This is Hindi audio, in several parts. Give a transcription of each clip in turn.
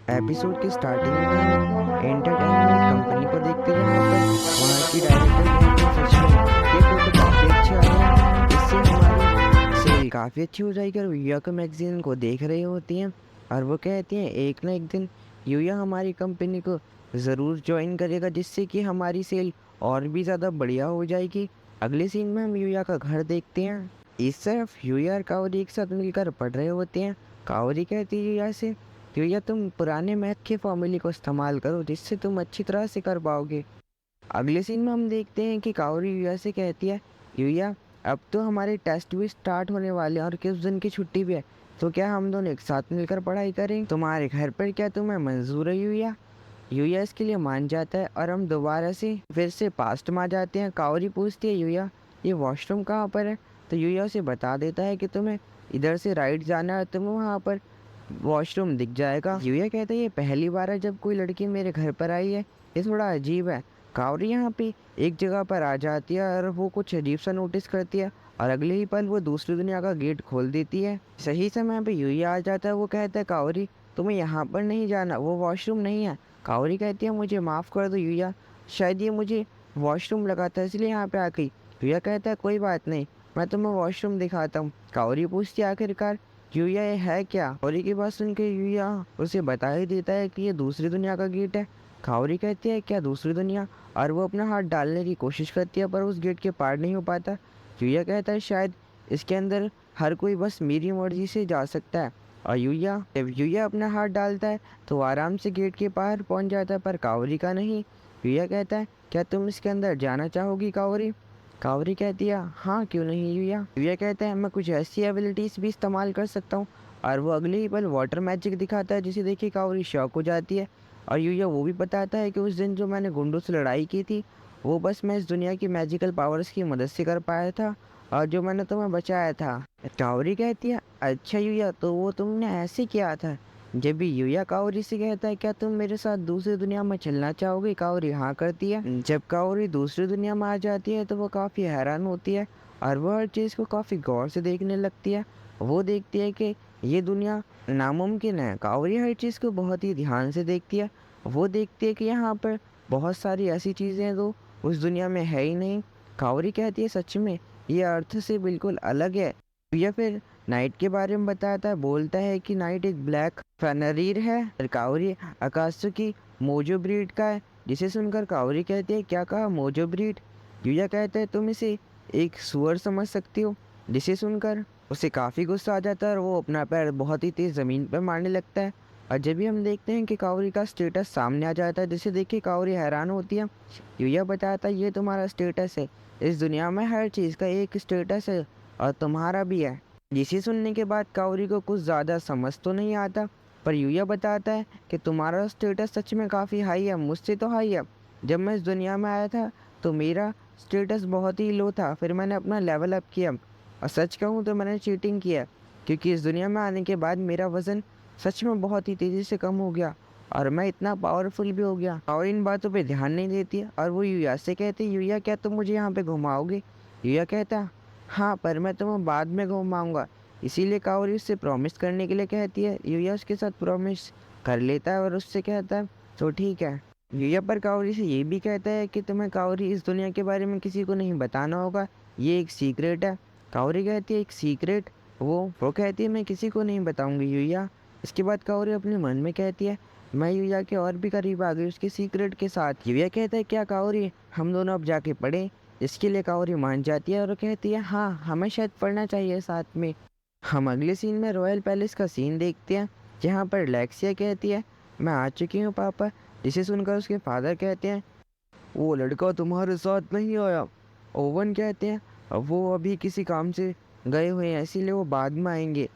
एपिसोड की स्टार्टिंग में हम एंटरटेनमेंट कंपनी को देखते हैं, जहाँ पर वहाँ की डायरेक्टर कहती है सच में ये फोटो काफ़ी अच्छे आ रहे हैं, इससे हमारी सेल काफ़ी अच्छी हो जाएगी। और युया को मैगजीन को देख रही होती हैं और वो कहती हैं एक ना एक दिन युया हमारी कंपनी को ज़रूर ज्वाइन करेगा, जिससे कि हमारी सेल और भी ज़्यादा बढ़िया हो जाएगी। अगले सीन में हम युया का घर देखते हैं। इस तरफ युया और काओरी एक साथ मिलकर पढ़ रहे होते हैं। काओरी कहती है युया से तो या तुम पुराने मैथ के फॉर्मूले को इस्तेमाल करो, जिससे तुम अच्छी तरह से कर पाओगे। अगले सीन में हम देखते हैं कि काओरी युया से कहती है युया अब तो हमारे टेस्ट भी स्टार्ट होने वाले हैं और कुछ दिन की छुट्टी भी है, तो क्या हम दोनों एक साथ मिलकर पढ़ाई करें तुम्हारे घर पर, क्या तुम्हें मंजूर है युया? युया इसके लिए मान जाता है और हम दोबारा से फिर से पास्ट में आ जाते हैं। काओरी पूछती है युया ये वॉशरूम कहाँ पर है, तो युया उसे बता देता है कि तुम्हें इधर से राइट जाना है, तुम्हें वहाँ पर वॉशरूम दिख जाएगा। युया कहता है ये पहली बार है जब कोई लड़की मेरे घर पर आई है, ये थोड़ा अजीब है। कावरी यहाँ पे एक जगह पर आ जाती है और वो कुछ अजीब सा नोटिस करती है और अगले ही पल वो दूसरी दुनिया का गेट खोल देती है। सही समय पे युया आ जाता है। वो कहता है कावरी तुम्हें यहाँ पर नहीं जाना, वो वॉशरूम नहीं है। कावरी कहती है मुझे माफ़ कर दो युया, शायद ये मुझे वॉशरूम लगा था इसलिए यहाँ पे आ गई। युया कहता है कोई बात नहीं, मैं तुम्हें वॉशरूम दिखाता हूँ। कावरी पूछती है आखिरकार युया ये है क्या? कावरी की बात सुन के युया उसे बता ही देता है कि ये दूसरी दुनिया का गेट है। कावरी कहती है क्या दूसरी दुनिया, और वो अपना हाथ डालने की कोशिश करती है पर उस गेट के पार नहीं हो पाता। युया कहता है शायद इसके अंदर हर कोई बस मेरी मर्जी से जा सकता है। और युया जब युया अपना हाथ डालता है तो आराम से गेट के पार पहुंच जाता है, पर कावरी का नहीं। युया कहता है क्या तुम इसके अंदर जाना चाहोगी कावरी? कावरी कहती है हाँ क्यों नहीं युया। युया कहता है मैं कुछ ऐसी एबिलिटीज़ भी इस्तेमाल कर सकता हूँ, और वो अगले ही पल वाटर मैजिक दिखाता है, जिसे देख के कावरी शॉक हो जाती है। और युया वो भी बताता है कि उस दिन जो मैंने गुंडों से लड़ाई की थी वो बस मैं इस दुनिया की मैजिकल पावर्स की मदद से कर पाया था, और जो मैंने तुम्हें बचाया था। कावरी कहती है अच्छा युया तो वो तुमने ऐसे किया था। जब भी युया कावरी से कहता है क्या तुम मेरे साथ दूसरी दुनिया में चलना चाहोगे, कावरी हाँ करती है। जब कावरी दूसरी दुनिया में आ जाती है तो वो काफ़ी हैरान होती है और वो हर चीज़ को काफ़ी गौर से देखने लगती है। वो देखती है कि ये दुनिया नामुमकिन है। कावरी हर चीज़ को बहुत ही ध्यान से देखती है। वो देखती है कि यहाँ पर बहुत सारी ऐसी चीज़ें हैं जो उस दुनिया में है ही नहीं। कावरी कहती है सच में ये अर्थ से बिल्कुल अलग है। या फिर नाइट के बारे में बताता है, बोलता है कि नाइट एक ब्लैक फैनरीर है और कावरी अकात्सुकी मोजो ब्रीड का है। जिसे सुनकर कावरी कहती है क्या कहा मोजो ब्रीड? युया कहता है तुम इसे एक सुअर समझ सकती हो। जिसे सुनकर उसे काफ़ी गुस्सा आ जाता है और वो अपना पैर बहुत ही तेज़ ज़मीन पर मारने लगता है। और जब भी हम देखते हैं कि कावरी का स्टेटस सामने आ जाता है, जिसे देख के कावरी हैरान होती है। युया बताता है ये तुम्हारा स्टेटस है, इस दुनिया में हर चीज़ का एक स्टेटस है और तुम्हारा भी है। जिसे सुनने के बाद कावरी को कुछ ज़्यादा समझ तो नहीं आता, पर युया बताता है कि तुम्हारा स्टेटस सच में काफ़ी हाई है, मुझसे तो हाई है। जब मैं इस दुनिया में आया था तो मेरा स्टेटस बहुत ही लो था, फिर मैंने अपना लेवल अप किया, और सच कहूँ तो मैंने चीटिंग किया, क्योंकि इस दुनिया में आने के बाद मेरा वज़न सच में बहुत ही तेज़ी से कम हो गया और मैं इतना पावरफुल भी हो गया। और इन बातों पे ध्यान नहीं देती है और वो युया से कहती युया क्या तुम मुझे यहाँ पे घुमाओगे? युया कहता हाँ पर मैं तुम्हें बाद में घुमाऊंगा। इसीलिए कावरी उससे प्रॉमिस करने के लिए कहती है। युया उसके साथ प्रॉमिस कर लेता है और उससे कहता है तो ठीक है। युया पर कावरी से ये भी कहता है कि तुम्हें कावरी इस दुनिया के बारे में किसी को नहीं बताना होगा, ये एक सीक्रेट है। कावरी कहती है एक सीक्रेट? वो कहती है मैं किसी को नहीं बताऊंगी युया। इसके बाद कावरी अपने मन में कहती है मैं युया के और भी करीब आ गई उसके सीक्रेट के साथ। युया कहता है क्या कावरी हम दोनों अब जाके पढ़ें? इसके लिए कावरी मान जाती है और कहती है हाँ हमें शायद पढ़ना चाहिए साथ में। हम अगले सीन में रॉयल पैलेस का सीन देखते हैं, जहाँ पर लेक्सिया कहती है मैं आ चुकी हूँ पापा। जिसे सुनकर उसके फादर कहते हैं वो लड़का तुम्हारे साथ नहीं आया। ओवन कहते हैं अब वो अभी किसी काम से गए हुए हैं, इसीलिए वो बाद में आएंगे।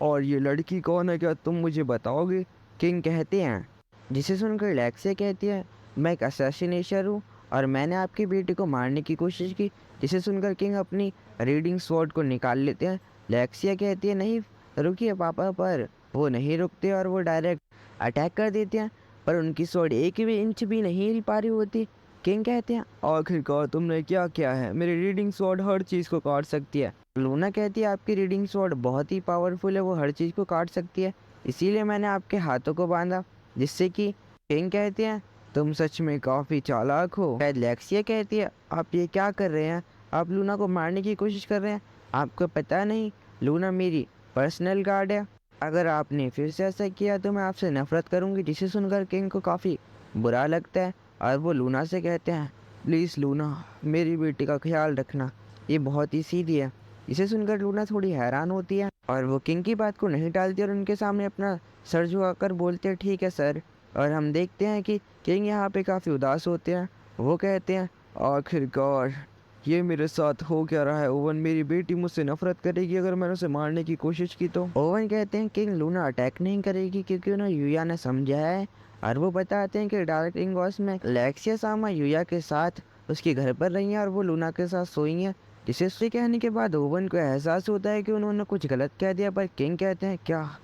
और ये लड़की कौन है क्या तुम मुझे बताओगे? किंग कहते हैं। जिसे सुनकर लेक्सिया कहती है मैं एक असैसिनेशर हूँ और मैंने आपके बेटे को मारने की कोशिश की। जिसे सुनकर किंग अपनी रीडिंग स्वॉर्ड को निकाल लेते हैं। लेक्सिया कहती है नहीं रुकिए पापा, पर वो नहीं रुकते और वो डायरेक्ट अटैक कर देते हैं, पर उनकी स्वॉर्ड एक भी इंच भी नहीं हिल पा रही होती। किंग कहते हैं आखिरकार तुमने क्या किया है, मेरी रीडिंग स्वॉर्ड हर चीज़ को काट सकती है। लूना कहती है आपकी रीडिंग स्वॉर्ड बहुत ही पावरफुल है, वो हर चीज़ को काट सकती है, इसीलिए मैंने आपके हाथों को बांधा। जिससे कि किंग कहते हैं तुम सच में काफ़ी चालाक हो। शायद लेक्सिया कहती है आप ये क्या कर रहे हैं, आप लूना को मारने की कोशिश कर रहे हैं, आपको पता नहीं लूना मेरी पर्सनल गार्ड है, अगर आपने फिर से ऐसा किया तो मैं आपसे नफरत करूंगी। जिसे सुनकर किंग को काफ़ी बुरा लगता है और वो लूना से कहते हैं प्लीज़ लूना मेरी बेटी का ख्याल रखना, ये बहुत ही सीधी है। इसे सुनकर लूना थोड़ी हैरान होती है और वो किंग की बात को नहीं टालती और उनके सामने अपना सर झुकाकर बोलते हैं ठीक है सर। और हम देखते हैं कि किंग यहाँ पे काफ़ी उदास होते हैं। वो कहते हैं आखिरकार ये मेरे साथ हो क्या रहा है, ओवन मेरी बेटी मुझसे नफरत करेगी अगर मैंने उसे मारने की कोशिश की तो। ओवन कहते हैं किंग लूना अटैक नहीं करेगी क्योंकि उन्हें यूया ने समझा है। और वो बताते हैं कि डार्क रिंगॉस में लेक्सिया सामा यूया के साथ उसके घर पर रही हैं और वो लूना के साथ सोई हैं। जिसे उससे कहने के बाद ओवन को एहसास होता है कि उन्होंने कुछ गलत कह दिया, पर किंग कहते हैं क्या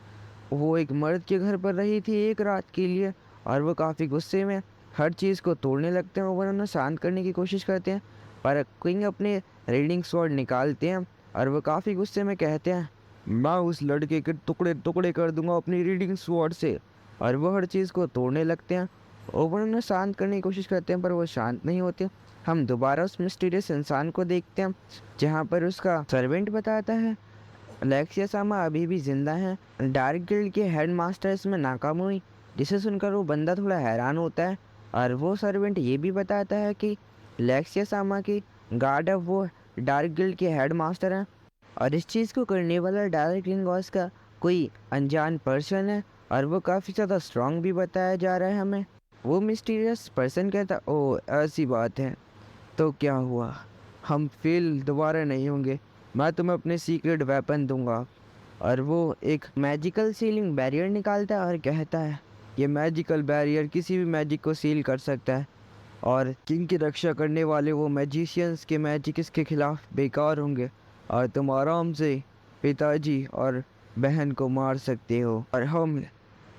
वो एक मर्द के घर पर रही थी एक रात के लिए। और वो काफ़ी गुस्से में हर चीज़ को तोड़ने लगते हैं। ओवन उन्हें शांत करने की कोशिश करते हैं पर किंग अपने रीडिंग स्वॉर्ड निकालते हैं और वो काफ़ी गुस्से में कहते हैं मैं उस लड़के के टुकड़े टुकड़े कर दूंगा अपनी रीडिंग स्वॉर्ड से। और वो हर चीज़ को तोड़ने लगते हैं। ओवन उन्हें शांत करने की कोशिश करते हैं पर वो शांत नहीं होते। हम दोबारा उस मिस्टीरियस इंसान को देखते हैं जहाँ पर उसका सर्वेंट बताता है लेक्सिया सामा अभी भी जिंदा है, डार्क गिल्ड के हेड मास्टर इसमें नाकाम हुई। जिसे सुनकर वो बंदा थोड़ा हैरान होता है और वो सर्वेंट ये भी बताता है कि लेक्सिया सामा की गार्ड अब वो डार्क गिल्ड के हेड मास्टर हैं और इस चीज़ को करने वाला डार्क रिंगॉस का कोई अनजान पर्सन है और वो काफ़ी ज़्यादा स्ट्रांग भी बताया जा रहा है हमें। वो मिस्टीरियस पर्सन कहता ओ ऐसी बात है तो क्या हुआ, हम फेल दोबारा नहीं होंगे, मैं तुम्हें अपने सीक्रेट वेपन दूंगा। और वो एक मैजिकल सीलिंग बैरियर निकालता है और कहता है ये मैजिकल बैरियर किसी भी मैजिक को सील कर सकता है और किंग की रक्षा करने वाले वो मैजिशियंस के मैजिक इसके खिलाफ बेकार होंगे और तुम आराम से पिताजी और बहन को मार सकते हो। और हम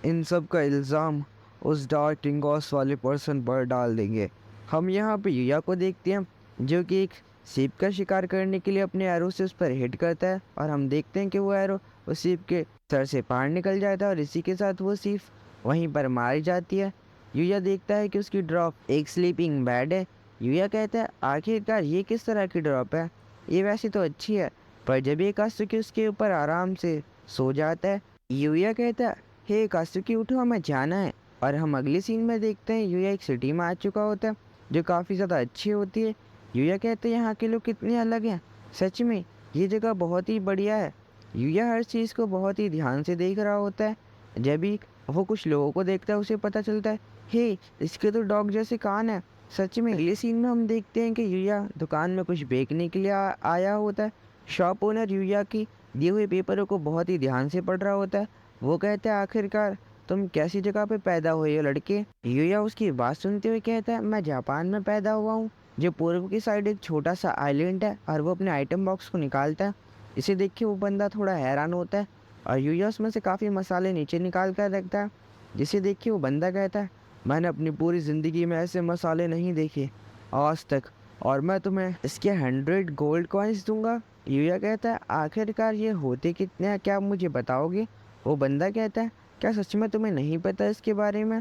इन सब का इल्ज़ाम उस डार्क रिंगॉस वाले पर्सन पर डाल देंगे। हम यहाँ पे यूया को देखते हैं जो कि एक सीप का शिकार करने के लिए अपने एरो से उस पर हिट करता है और हम देखते हैं कि वो एरो उस सीप के सर से पार निकल जाता है और इसी के साथ वो सीप वहीं पर मारी जाती है। यूया देखता है कि उसकी ड्रॉप एक स्लीपिंग बेड है। यूया कहता है आखिरकार ये किस तरह की ड्रॉप है, ये वैसे तो अच्छी है, पर जब ये कास्तुकी उसके ऊपर आराम से सो जाता है। यूया कहता है हे कास्तुकी उठो हमें जाना है। और हम अगले सीन में देखते हैं यूया एक सिटी में आ चुका होता है जो काफ़ी ज़्यादा अच्छी होती है। यूया कहते हैं यहाँ के लोग कितने अलग हैं, सच में ये जगह बहुत ही बढ़िया है। यूया हर चीज़ को बहुत ही ध्यान से देख रहा होता है। जब भी वो कुछ लोगों को देखता है उसे पता चलता है हे इसके तो डॉग जैसे कान है। सच में अगले सीन में हम देखते हैं कि यूया दुकान में कुछ बेचने के लिए आया होता है। शॉप ओनर यूया की दिए हुए पेपरों को बहुत ही ध्यान से पढ़ रहा होता है। वो कहता है आखिरकार तुम कैसी जगह पे पैदा हुए हो लड़के। यूया उसकी बात सुनते हुए कहता है मैं जापान में पैदा हुआ हूँ जो पूर्व की साइड एक छोटा सा आइलैंड है। और वो अपने आइटम बॉक्स को निकालता है। इसे देख के वो बंदा थोड़ा हैरान होता है और यूया उसमें से काफ़ी मसाले नीचे निकाल कर रखता है। जिसे देख के वो बंदा कहता है मैंने अपनी पूरी ज़िंदगी में ऐसे मसाले नहीं देखे आज तक और मैं तुम्हें इसके 100 गोल्ड कॉइन्स दूंगा। यूया कहता है आखिरकार ये होते कितने हैं, क्या आप मुझे बताओगे। वो बंदा कहता है क्या सच में तुम्हें नहीं पता इसके बारे में।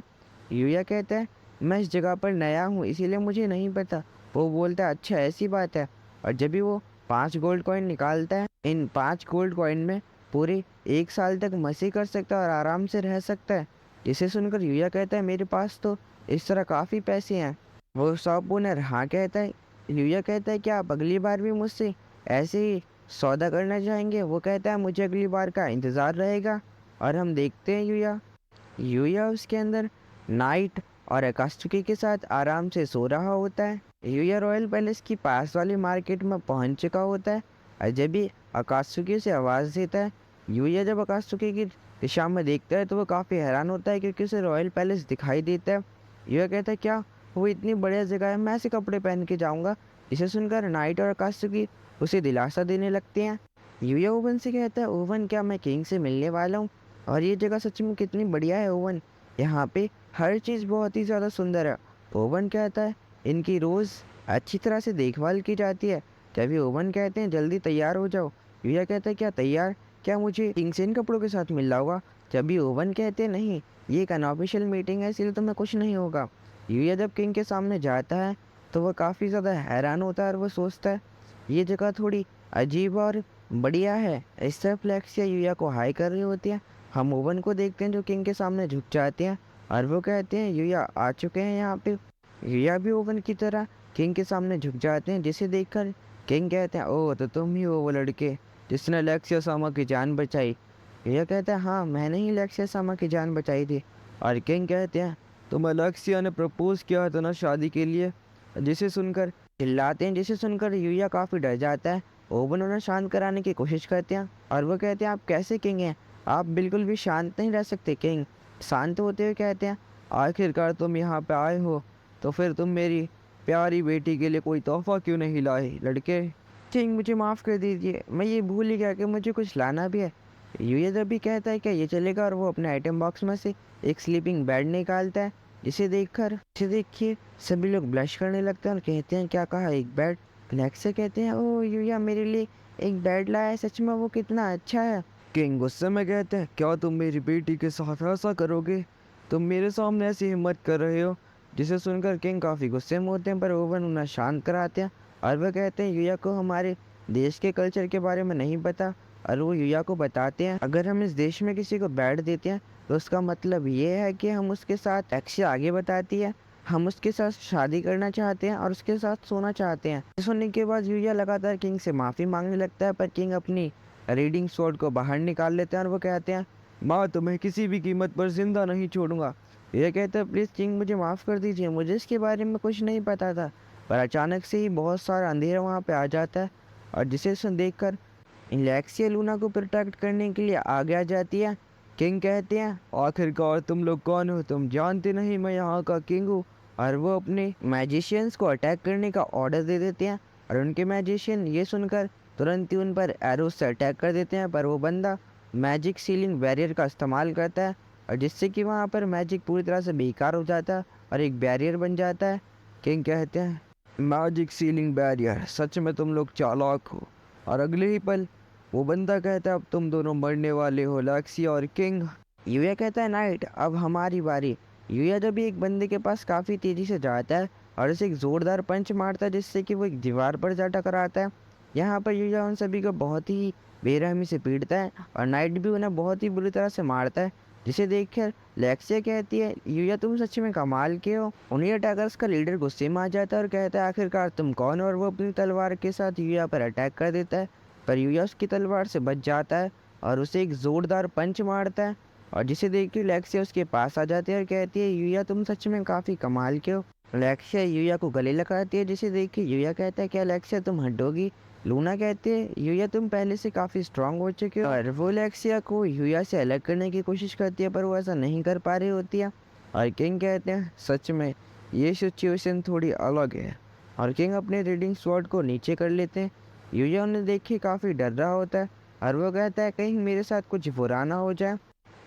यूया कहता है मैं इस जगह पर नया हूँ इसीलिए मुझे नहीं पता। वो बोलता है अच्छा ऐसी बात है। और जब भी वो 5 गोल्ड कॉइन निकालता है, इन 5 गोल्ड कॉइन में पूरे 1 साल तक मस्ती कर सकता है और आराम से रह सकता है। जिसे सुनकर यूया कहता है मेरे पास तो इस तरह काफ़ी पैसे हैं। वो शॉप ओनर हाँ कहता है। यूया कहता है क्या आप अगली बार भी मुझसे ऐसे ही सौदा करना चाहेंगे। वो कहता है मुझे अगली बार का इंतज़ार रहेगा। और हम देखते हैं यूया उसके अंदर नाइट और अकात्सुकी के साथ आराम से सो रहा होता है। यूया रॉयल पैलेस की पास वाली मार्केट में पहुंच चुका होता है और जब भी अकात्सुकी से आवाज़ देता है, यूया जब अकात्सुकी की दिशा में देखता है तो वो काफ़ी हैरान होता है क्योंकि उसे रॉयल पैलेस दिखाई देता है। यूया कहता है क्या वो इतनी बढ़िया जगह है, मैं ऐसे कपड़े पहन के जाऊँगा। इसे सुनकर नाइट और अकात्सुकी उसे दिलासा देने लगते हैं। यूया ओवन से कहता है ओवन क्या मैं किंग से मिलने वाला हूँ और ये जगह सच में कितनी बढ़िया है ओवन, यहाँ पे हर चीज़ बहुत ही ज़्यादा सुंदर है। ओवन कहता है इनकी रोज़ अच्छी तरह से देखभाल की जाती है। तभी ओवन कहते हैं जल्दी तैयार हो जाओ। यूया कहता है क्या तैयार, क्या मुझे किंग से इन कपड़ों के साथ मिलना होगा। तभी ओवन कहते हैं नहीं, ये एक अनऑफिशियल मीटिंग है, इसलिए तुम्हें कुछ नहीं होगा। यूया जब किंग के सामने जाता है तो वह काफ़ी ज़्यादा हैरान होता है और वो सोचता है ये जगह थोड़ी अजीब और बढ़िया है। इस तरफ लेक्सिया यूया को हाई कर रही होती है। हम ओवन को देखते हैं जो किंग के सामने झुक जाते हैं और वो कहते हैं यूया आ चुके हैं यहाँ पे। यूया भी ओवन की तरह किंग के सामने झुक जाते हैं, जिसे देखकर किंग कहते हैं ओह तो तुम ही हो वो लड़के जिसने लेक्सिया सामा की जान बचाई। यूया कहता है हाँ मैंने ही लेक्सिया सामा की जान बचाई थी। और किंग कहते हैं तुम्हें लेक्सिया ने प्रपोज किया था ना शादी के लिए। जिसे सुनकर चिल्लाते हैं, जिसे सुनकर यूया काफ़ी डर जाता है। ओवन उन्हें शांत कराने की कोशिश करते हैं और वो कहते हैं आप कैसे किंग हैं, आप बिल्कुल भी शांत नहीं रह सकते। किंग शांत होते हुए कहते हैं आखिरकार तुम यहाँ पे आए हो तो फिर तुम मेरी प्यारी बेटी के लिए कोई तोहफा क्यों नहीं लाए लड़के। किंग मुझे माफ़ कर दीजिए, मैं ये भूल ही गया कि मुझे कुछ लाना भी है। यूया जब भी कहता है क्या ये चलेगा और वो अपने आइटम बॉक्स में से एक स्लीपिंग बेड निकालता है, जिसे देखिए सभी लोग ब्लश करने लगते हैं और कहते हैं क्या कहा एक बेड। लेक्सिया कहते हैं ओह यूया मेरे लिए एक बेड लाया है, सच में वो कितना अच्छा है। किंग गुस्से में कहते हैं क्या तुम मेरी बेटी के साथ ऐसा करोगे, तुम मेरे सामने ऐसी हिम्मत कर रहे हो। जिसे सुनकर किंग काफ़ी गुस्से में होते हैं, पर ओवन उन्हें शांत कराते हैं और वह कहते हैं यूया को हमारे देश के कल्चर के बारे में नहीं पता। और वो यूया को बताते हैं अगर हम इस देश में किसी को बेड देते हैं तो उसका मतलब ये है कि हम उसके साथ एक्शन आगे बताती है, हम उसके साथ शादी करना चाहते हैं और उसके साथ सोना चाहते हैं। सुनने के बाद यूया लगातार किंग से माफ़ी मांगने लगता है, पर किंग अपनी रीडिंग स्वॉर्ड को बाहर निकाल लेते हैं और वो कहते हैं माँ तुम्हें किसी भी कीमत पर जिंदा नहीं छोड़ूंगा। ये कहता है प्लीज़ किंग मुझे माफ़ कर दीजिए, मुझे इसके बारे में कुछ नहीं पता था। पर अचानक से ही बहुत सारा अंधेरा वहाँ पे आ जाता है और जिसे देख कर लेक्सिया लूना को प्रोटेक्ट करने के लिए आगे आ जाती है। किंग कहते हैं आखिरकार तुम लोग कौन हो, तुम जानते नहीं मैं यहाँ का किंग हूँ। और वो अपने मैजिशियंस को अटैक करने का ऑर्डर दे देते हैं और उनके मैजिशियन ये सुनकर तुरंत ही उन पर एरोस से अटैक कर देते हैं। पर वो बंदा मैजिक सीलिंग बैरियर का इस्तेमाल करता है और जिससे कि वहाँ पर मैजिक पूरी तरह से बेकार हो जाता है और एक बैरियर बन जाता है। किंग कहते हैं मैजिक सीलिंग बैरियर, सच में तुम लोग चालाक हो। और अगले ही पल वो बंदा कहता है अब तुम दोनों मरने वाले हो लेक्सिया और किंग। यूया कहता है नाइट अब हमारी बारी। यूया जब भी एक बंदे के पास काफ़ी तेज़ी से जाता है और उसे एक ज़ोरदार पंच मारता है जिससे कि वो एक दीवार पर जा टकराता है। यहाँ पर यूया उन सभी को बहुत ही बेरहमी से पीटता है और नाइट भी उन्हें बहुत ही बुरी तरह से मारता है, जिसे देखकर लेक्सिया कहती है यूया तुम सच में कमाल के हो। उन्हीं अटैकर्स का लीडर गुस्से में आ जाता है और कहता है आखिरकार तुम कौन हो, और वो अपनी तलवार के साथ यूया पर अटैक कर देता है। पर यूया उसकी तलवार से बच जाता है और उसे एक ज़ोरदार पंच मारता है और जिसे देख के लेक्सिया उसके पास आ जाती है और कहती है यूया तुम सच में काफ़ी कमाल के हो। लेक्सिया यूया को गले लगाती है, जिसे देख के यूया कहता है क्या लेक्सिया तुम हटोगी। लूना कहती है यूया तुम पहले से काफ़ी स्ट्रांग हो चुके हो। और वो लेक्सिया को यूया से अलग करने की कोशिश करती है पर वो ऐसा नहीं कर पा रही होती है। और किंग कहते हैं सच में ये सिचुएशन थोड़ी अलग है। और किंग अपने रीडिंग स्वॉर्ड को नीचे कर लेते हैं। यूया उन्हें देख के काफ़ी डर रहा होता है और वो कहता है कहीं मेरे साथ कुछ बुरा ना हो जाए।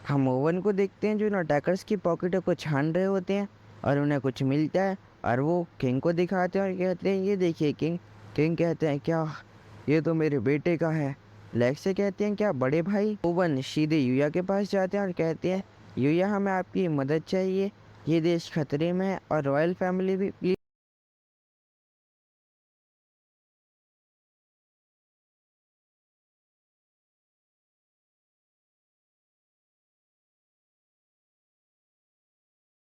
हम ओवन को देखते हैं जो इन अटैकर्स की पॉकेटों को छान रहे होते हैं और उन्हें कुछ मिलता है और वो किंग को दिखाते हैं और कहते हैं ये देखिए किंग। किंग कहते हैं क्या ये तो मेरे बेटे का है। लेक्सिया कहते हैं क्या बड़े भाई। ओवन सीधे यूया के पास जाते हैं और कहते हैं यूया हमें आपकी मदद चाहिए, ये देश खतरे में है और रॉयल फैमिली भी प्लीज